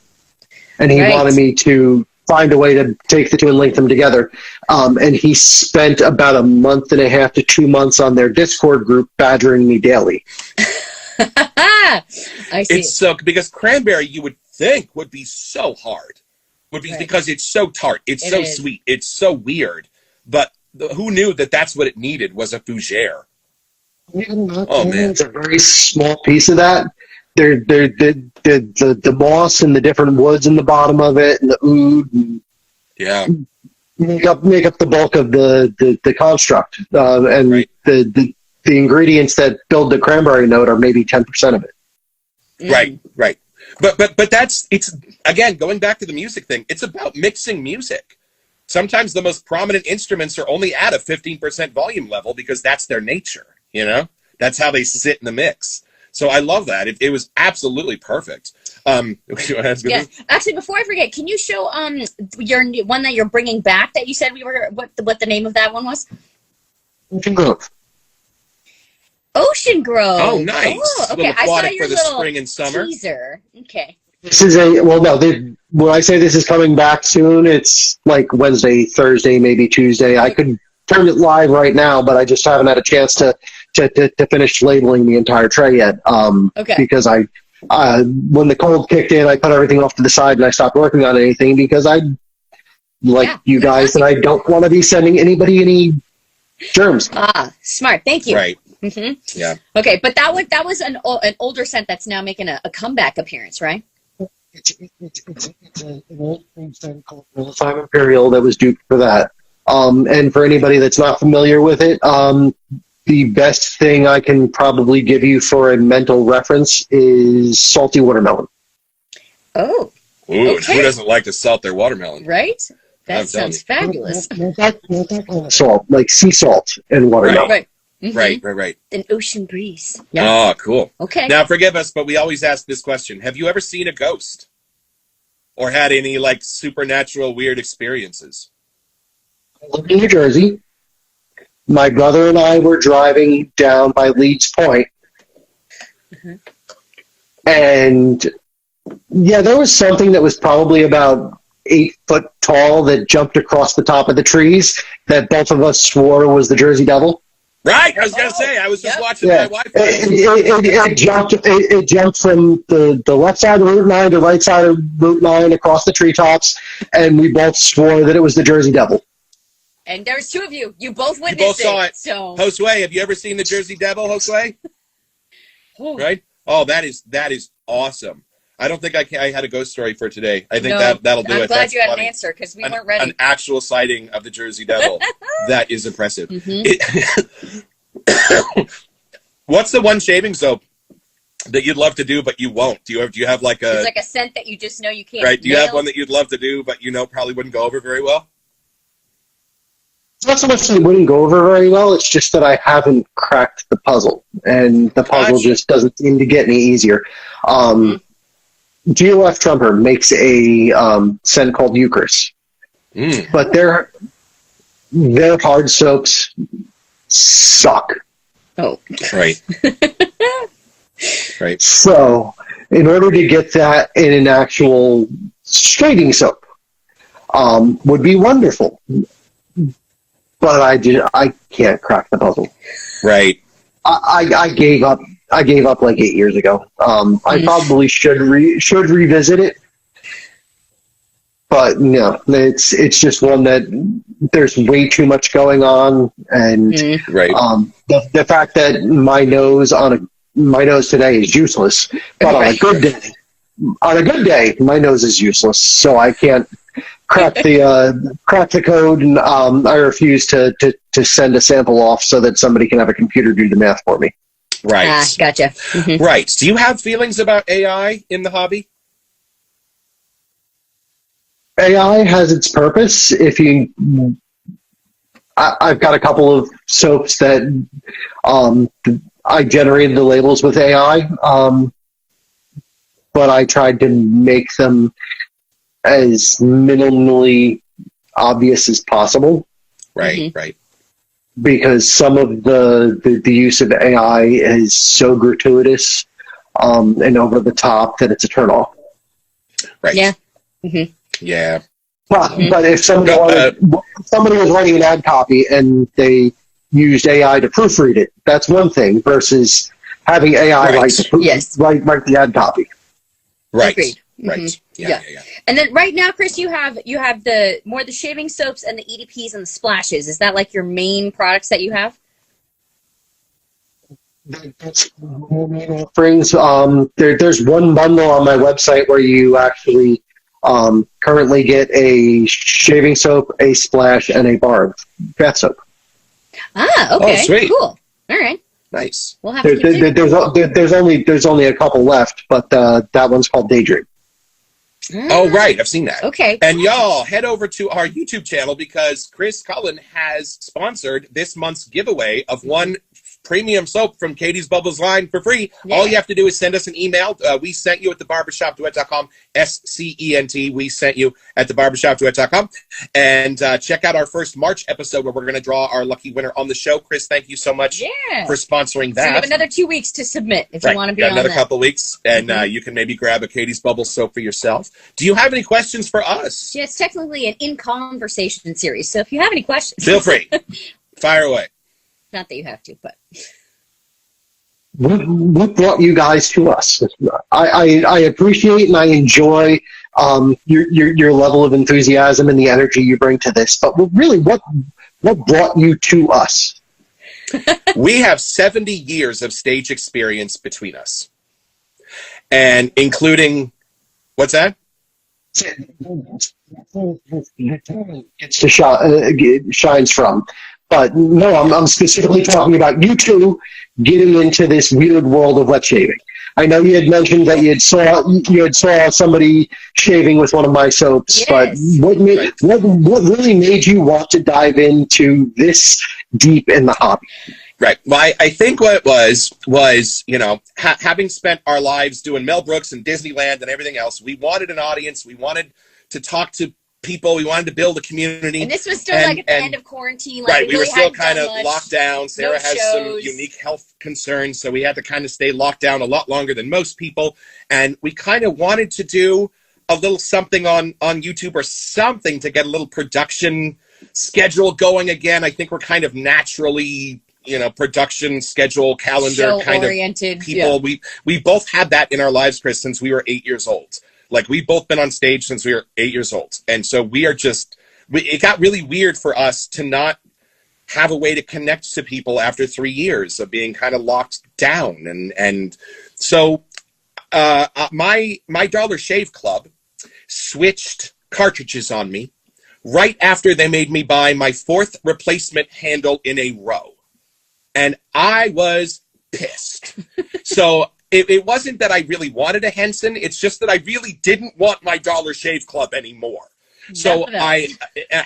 and he wanted me to find a way to take the 2 and link them together. And he spent about 1.5 months to 2 months on their Discord group badgering me daily. I see. It's so, because cranberry you would think would be so hard, because it's so tart, it's so sweet, it's so weird. But who knew that that's what it needed was a fougere? Oh man, it's a very small piece of that. The moss and the different woods in the bottom of it, and the oud. And make up the bulk of the construct, and the ingredients that build the cranberry note are maybe 10% of it. Right. But it's again going back to the music thing. It's about mixing music. Sometimes the most prominent instruments are only at a 15% volume level because that's their nature. You know, that's how they sit in the mix. So I love that. It was absolutely perfect. Yeah. Actually, before I forget, can you show your one that you're bringing back that you said we were what the name of that one was? Ocean Grove. Ocean Grove. Oh, nice. Oh, okay. Little I saw aquatic your for the little spring and summer. teaser. Okay. This is when I say this is coming back soon, it's like Wednesday, Thursday, maybe Tuesday. I could turn it live right now, but I just haven't had a chance to finish labeling the entire tray yet. Okay. Because when the cold kicked in, I put everything off to the side and I stopped working on anything because you guys, and I don't want to be sending anybody any germs. Ah, smart. Thank you. Right. Mm-hmm. Yeah. Okay, but that was an older scent that's now making a comeback appearance, right? It's an old scent called Time Imperial that was duped for that. And for anybody that's not familiar with it, the best thing I can probably give you for a mental reference is salty watermelon. Oh. Ooh, okay. Who doesn't like to salt their watermelon? Right? That I'm sounds fabulous. Salt, like sea salt and watermelon. Right. Mm-hmm. Right. An ocean breeze. Yeah. Oh, cool. Okay. Now, forgive us, but we always ask this question. Have you ever seen a ghost? Or had any, like, supernatural weird experiences? I lived in New Jersey. My brother and I were driving down by Leeds Point. Mm-hmm. And, yeah, there was something that was probably about 8 foot tall that jumped across the top of the trees that both of us swore was the Jersey Devil. Right, I was going to say, I was just watching Yeah. my wife. It jumped from the left side of Route 9 to right side of Route 9 across the treetops, and we both swore that it was the Jersey Devil. And there's two of you. You both witnessed You both saw it. So, Josue, have you ever seen the Jersey Devil, Josue? Right? Oh, that is awesome. I don't think I had a ghost story for today. I think that'll do it. I'm glad That's you had funny. an answer because we weren't ready. An actual sighting of the Jersey Devil. That is impressive. Mm-hmm. What's the one shaving soap that you'd love to do but you won't? Do you have like a It's like a scent that you just know you can't. right? Do you nail? have one that you'd love to do but you know probably wouldn't go over very well? It's not so much that it wouldn't go over very well, it's just that I haven't cracked the puzzle, and the puzzle just doesn't seem to get any easier. GOF Trumper makes a scent called Eucharist, but their hard soaps suck. Oh, Right. Right. So, in order to get that in an actual shaving soap, would be wonderful. But I can't crack the puzzle. Right. I gave up. I gave up like 8 years ago. I probably should revisit it, but no, it's just one that there's way too much going on, and Right. The fact that my nose today is useless, but on a good day, my nose is useless, so I can't crack the code, and I refuse to send a sample off so that somebody can have a computer do the math for me. Right. Gotcha. Mm-hmm. Right. Do you have feelings about AI in the hobby? AI has its purpose. I've got a couple of soaps that I generated the labels with AI, but I tried to make them as minimally obvious as possible. Right. Right. Because some of the use of AI is so gratuitous and over the top that it's a turnoff. Right. Yeah. Mm-hmm. Yeah. But if somebody was writing an ad copy and they used AI to proofread it, that's one thing versus having AI write the ad copy. Right. Agreed. Right. Mm-hmm. Yeah. And then right now, Chris, you have the shaving soaps and the EDPs and the splashes. Is that like your main products that you have? Offerings. There's one bundle on my website where you actually currently get a shaving soap, a splash, and a bar bath soap. Ah, okay. Oh, sweet. Cool. All right. Nice. We'll have to there's only a couple left, but that one's called Daydream. Oh, right. I've seen that. Okay. And y'all head over to our YouTube channel because Chris Cullen has sponsored this month's giveaway of one premium soap from Catie's Bubbles line for free. Yeah. All you have to do is send us an email. We sent you at thebarbershopduet.com, SCENT. We sent you at thebarbershopduet.com. And check out our first March episode where we're going to draw our lucky winner on the show. Chris, thank you so much for sponsoring that. So you have another 2 weeks to submit if you want to be on another that. couple weeks, and you can maybe grab a Catie's Bubbles soap for yourself. Do you have any questions for us? Yeah, it's technically an in-conversation series, so if you have any questions... Feel free. Fire away. Not that you have to, but... What brought you guys to us? I appreciate and I enjoy your level of enthusiasm and the energy you bring to this, but really, what brought you to us? We have 70 years of stage experience between us, and including, what's that? Gets to shines from. But no, I'm specifically talking about you two getting into this weird world of wet shaving. I know you had mentioned that you had saw somebody shaving with one of my soaps, but what really made you want to dive into this deep in the hobby? Right. Well, I think what it was, you know, having spent our lives doing Mel Brooks and Disneyland and everything else, we wanted an audience. We wanted to talk to people. We wanted to build a community. And this was still like at the end of quarantine. Like, right. We were still kind of much, locked down. Sarah has some unique health concerns, so we had to kind of stay locked down a lot longer than most people. And we kind of wanted to do a little something on YouTube or something to get a little production schedule going again. I think we're kind of naturally, you know, production schedule, calendar show kind oriented of people. Yeah. We both had that in our lives, Chris, since we were 8 years old. Like, we've both been on stage since we were 8 years old. And so we are just, it got really weird for us to not have a way to connect to people after 3 years of being kind of locked down. And so my Dollar Shave Club switched cartridges on me right after they made me buy my 4th replacement handle in a row. And I was pissed. So it wasn't that I really wanted a Henson. It's just that I really didn't want my Dollar Shave Club anymore. So I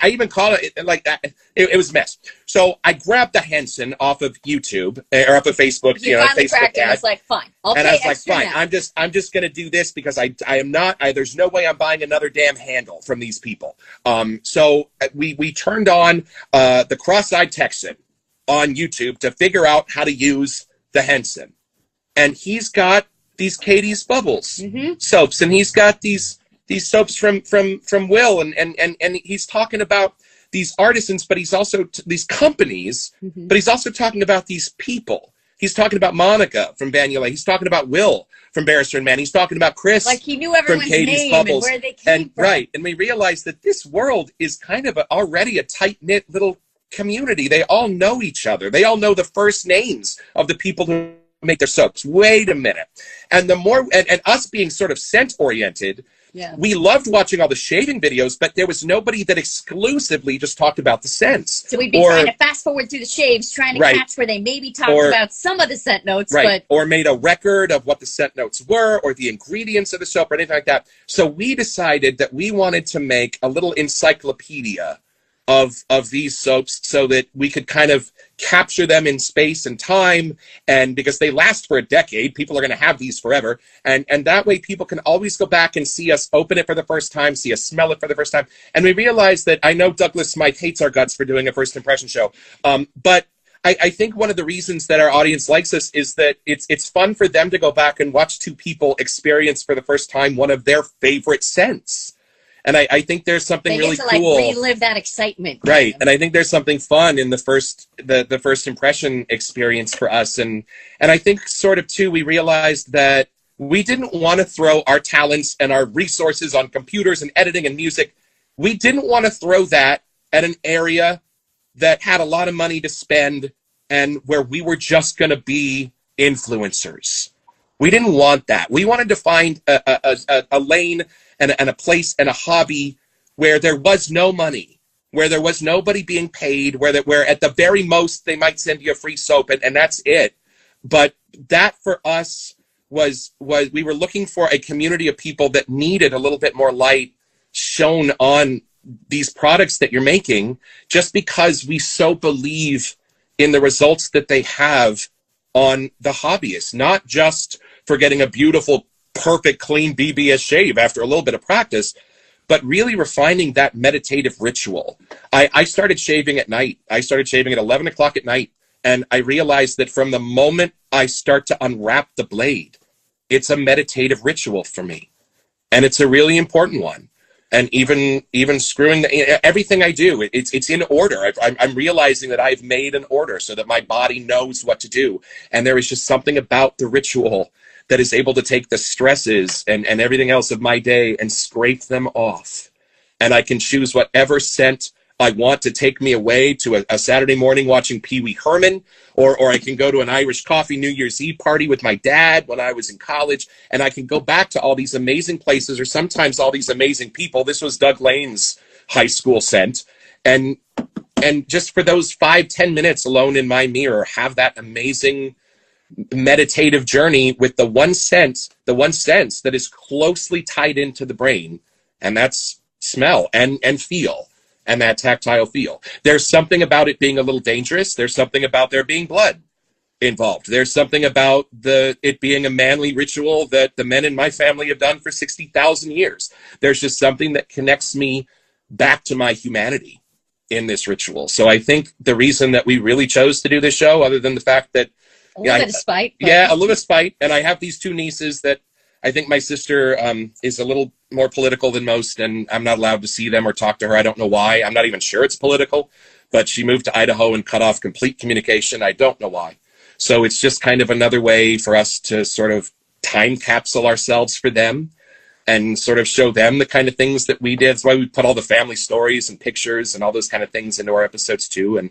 even called it like that. It was a mess. So I grabbed the Henson off of YouTube or off of Facebook. You know, Facebook ad. I was like, fine. And I was like, fine. Now. I'm just going to do this because I am not. There's no way I'm buying another damn handle from these people. So we turned on the Cross-Eyed Texan on YouTube to figure out how to use the Henson. And he's got these Catie's Bubbles soaps, and he's got these soaps from Will, and he's talking about these artisans, but he's also these companies, but he's also talking about these people. He's talking about Monica from Banulay. He's talking about Will from Barrister and Man. He's talking about Chris, like he knew everyone's from Catie's name Bubbles, and where they came from. Right, and we realized that this world is kind of already a tight-knit little community. They all know each other. They all know the first names of the people who make their soaps. Wait a minute. And the more, and us being sort of scent oriented, we loved watching all the shaving videos, but there was nobody that exclusively just talked about the scents. So we'd be trying to fast forward through the shaves, trying to catch where they maybe talked about some of the scent notes. But or made a record of what the scent notes were, or the ingredients of the soap, or anything like that. So we decided that we wanted to make a little encyclopedia of these soaps so that we could kind of capture them in space and time, and because they last for a decade, people are going to have these forever, and that way people can always go back and see us open it for the first time, see us smell it for the first time. And we realized that, I know Douglas Smythe hates our guts for doing a first impression show, but I think one of the reasons that our audience likes us is that it's fun for them to go back and watch two people experience for the first time one of their favorite scents. And I think there's something really cool. They get to like relive that excitement. Right. And I think there's something fun in the first impression experience for us. And I think sort of too, we realized that we didn't want to throw our talents and our resources on computers and editing and music. We didn't want to throw that at an area that had a lot of money to spend and where we were just going to be influencers. We didn't want that. We wanted to find a lane and a place and a hobby where there was no money, where there was nobody being paid, where at the very most they might send you a free soap, and that's it. But that for us was we were looking for a community of people that needed a little bit more light shown on these products that you're making, just because we so believe in the results that they have on the hobbyist, not just for getting a beautiful, perfect, clean BBS shave after a little bit of practice, but really refining that meditative ritual. I started shaving at night. I started shaving at 11 o'clock at night. And I realized that from the moment I start to unwrap the blade, it's a meditative ritual for me. And it's a really important one. And even screwing everything I do, it's in order. I'm realizing that I've made an order so that my body knows what to do. And there is just something about the ritual that is able to take the stresses and everything else of my day and scrape them off. And I can choose whatever scent I want to take me away to a Saturday morning watching Pee Wee Herman, or I can go to an Irish coffee New Year's Eve party with my dad when I was in college, and I can go back to all these amazing places or sometimes all these amazing people. This was Doug Lane's high school scent. And just for those 5-10 minutes alone in my mirror, have that amazing meditative journey with the one sense that is closely tied into the brain, and that's smell and feel, and that tactile feel. There's something about it being a little dangerous. There's something about there being blood involved. There's something about it being a manly ritual that the men in my family have done for 60,000 years. There's just something that connects me back to my humanity in this ritual. So I think the reason that we really chose to do this show, other than the fact that a little bit of spite. Yeah, a little bit of spite. And I have these two nieces that I think my sister is a little more political than most, and I'm not allowed to see them or talk to her. I don't know why. I'm not even sure it's political, but she moved to Idaho and cut off complete communication. I don't know why. So it's just kind of another way for us to sort of time capsule ourselves for them and sort of show them the kind of things that we did. That's why we put all the family stories and pictures and all those kind of things into our episodes too.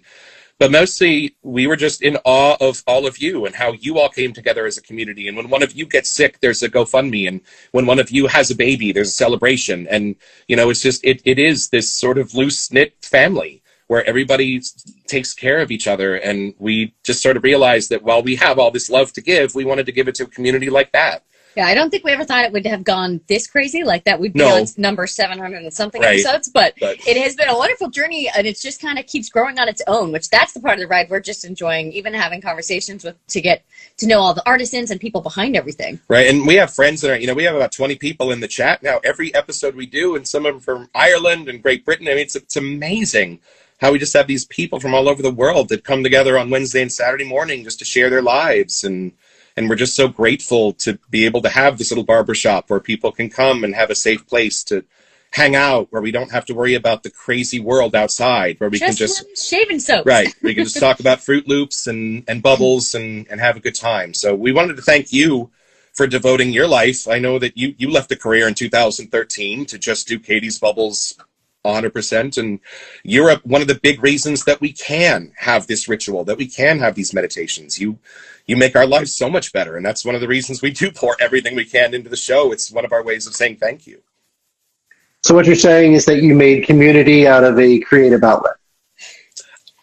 But mostly, we were just in awe of all of you and how you all came together as a community. And when one of you gets sick, there's a GoFundMe. And when one of you has a baby, there's a celebration. And, it's just, it is this sort of loose-knit family where everybody takes care of each other. And we just sort of realized that while we have all this love to give, we wanted to give it to a community like that. Yeah, I don't think we ever thought it would have gone this crazy like that. We'd be on number 700 and something episodes, but it has been a wonderful journey, and it just kind of keeps growing on its own, which that's the part of the ride we're just enjoying, even having conversations to get to know all the artisans and people behind everything. Right, and we have friends that are, we have about 20 people in the chat now, every episode we do, and some of them from Ireland and Great Britain. I mean, it's amazing how we just have these people from all over the world that come together on Wednesday and Saturday morning just to share their lives. And we're just so grateful to be able to have this little barbershop where people can come and have a safe place to hang out, where we don't have to worry about the crazy world outside, where we can just shaving soap. Right. We can just talk about Fruit Loops and bubbles and have a good time. So we wanted to thank you for devoting your life. I know that you left a career in 2013 to just do Catie's Bubbles 100%. And you're one of the big reasons that we can have this ritual, that we can have these meditations. You make our lives so much better. And that's one of the reasons we do pour everything we can into the show. It's one of our ways of saying thank you. So what you're saying is that you made community out of a creative outlet.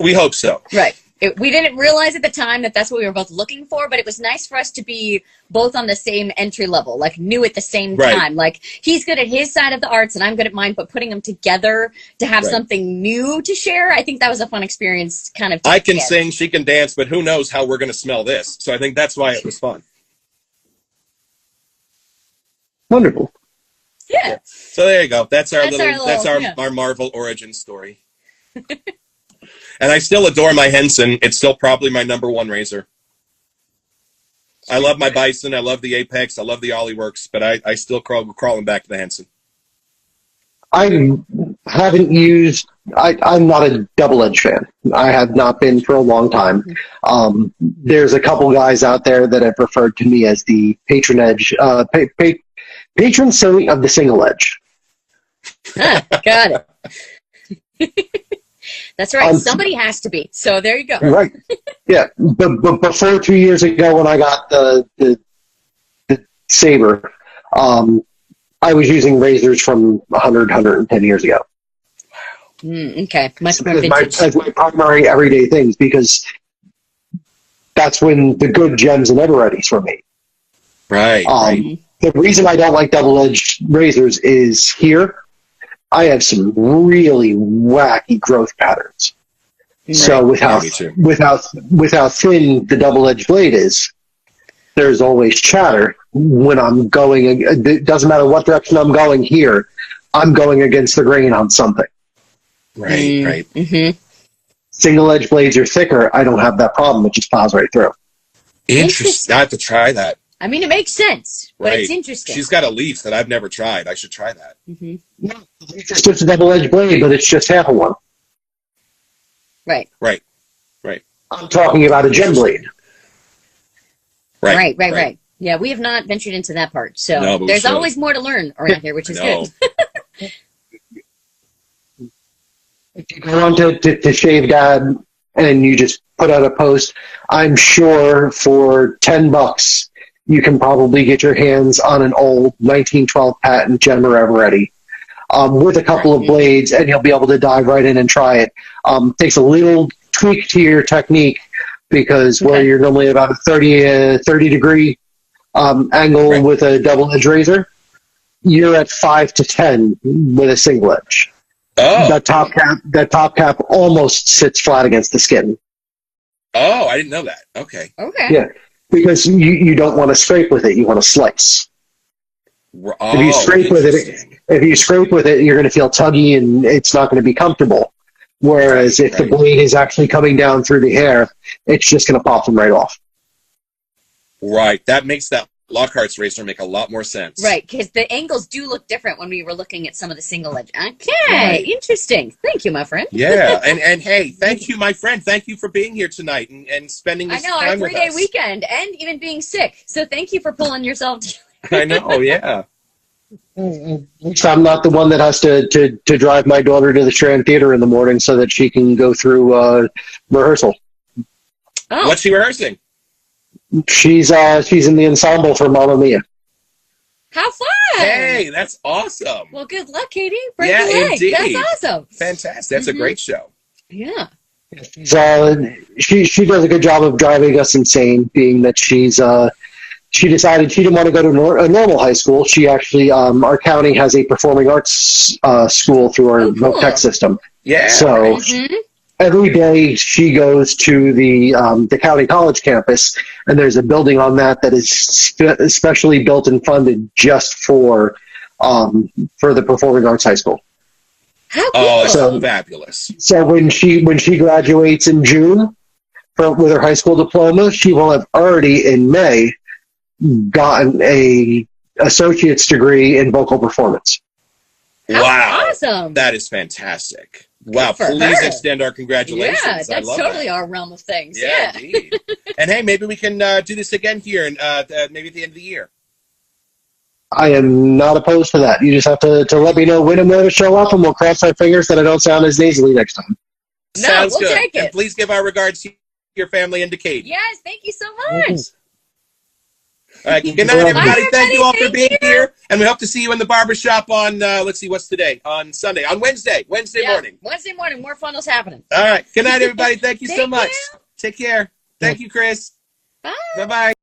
We hope so. Right. We didn't realize at the time that that's what we were both looking for, but it was nice for us to be both on the same entry level, like new at the same time. Like he's good at his side of the arts and I'm good at mine, but putting them together to have something new to share, I think that was a fun experience. Kind of. I can sing, she can dance, but who knows how we're going to smell this. So I think that's why it was fun. Wonderful. Yeah. So there you go. That's our Marvel origin story. And I still adore my Henson. It's still probably my number one razor. I love my Bison. I love the Apex. I love the Ollie Works, but I still crawling back to the Henson. I haven't used. I'm not a Double Edge fan. I have not been for a long time. There's a couple guys out there that have referred to me as the patron edge, patron saint of the single edge. Got it. That's right. Somebody has to be. So there you go. Right. Yeah. But before 2 years ago when I got the Saber, I was using razors from 110 years ago. Okay. Much more vintage. As my primary everyday things, because that's when the good gems and ever-readies for me. Right. The reason I don't like double-edged razors is here, I have some really wacky growth patterns. So with how me too. with how thin the double-edged blade is, there's always chatter when I'm going. It doesn't matter what direction I'm going here. I'm going against the grain on something. Right, right. Mm-hmm. Single-edged blades are thicker. I don't have that problem. It just plows right through. Interesting. I have to try that. I mean, it makes sense, but Right. it's interesting. She's got a leaf that I've never tried. I should try that. Mm-hmm. It's just a double-edged blade, but it's just half of one. Right. Right, right. I'm talking about a gem blade. Right. Yeah, we have not ventured into that part, so No, but we there's should. always more to learn around here, which is good. If you go on to Shave Dad and you just put out a post, I'm sure for $10 you can probably get your hands on an old 1912 patent gem Ready with a couple of blades, and you'll be able to dive right in and try it. Takes a little tweak to your technique because where you're normally about a 30 degree angle with a double edge razor, you're at 5 to 10 with a single edge. Oh. That top cap almost sits flat against the skin. Oh, I didn't know that. Okay. Okay. Yeah, because you don't want to scrape with it; you want to slice. Oh, If you scrape with it, you're going to feel tuggy and it's not going to be comfortable. Whereas if the blade is actually coming down through the hair, it's just going to pop them right off. Right. That makes that Lockhart's razor make a lot more sense. Right, because the angles do look different when we were looking at some of the single edge. Okay, interesting. Thank you, my friend. Yeah, and hey, thank you, my friend. Thank you for being here tonight and spending this time with us. I know, our 3-day weekend, and even being sick. So thank you for pulling yourself I know, yeah. I'm not the one that has to drive my daughter to the Strand Theater in the morning so that she can go through rehearsal. Oh. What's she rehearsing? She's in the ensemble for Mamma Mia. How fun! Hey, that's awesome. Well, good luck, Catie. Break Yeah, your leg. indeed. That's awesome. Fantastic. That's a great show. Yeah. She does a good job of driving us insane, being that she decided she didn't want to go to a normal high school. She actually, our county has a performing arts school through our VOTEC system. Yeah. So every day she goes to the county college campus, and there's a building on that is specially built and funded just for the performing arts high school. How cool! Oh, so fabulous. So when she graduates in June with her high school diploma, she will have already in May gotten a associate's degree in vocal performance. Wow. Awesome. That is fantastic. Wow. for Please her. extend our congratulations. Yeah, I that's love totally that. our realm of things. Yeah, Yeah. indeed. And hey, maybe we can do this again here and maybe at the end of the year. I am not opposed to that. You just have to let me know when and where to show up, and we'll cross our fingers that I don't sound as nasally next time. No, Sounds we'll good. take it. And please give our regards to your family and to Catie. Yes, thank you so much. All right, good night, everybody. Thank you all for being here. And we hope to see you in the barbershop on, let's see, what's today? On Sunday. On Wednesday. Wednesday morning. Wednesday morning, more funnels happening. All right. Good night, everybody. Thank you so Thank much. you. Take care. Thank you, Chris. Bye. Bye-bye.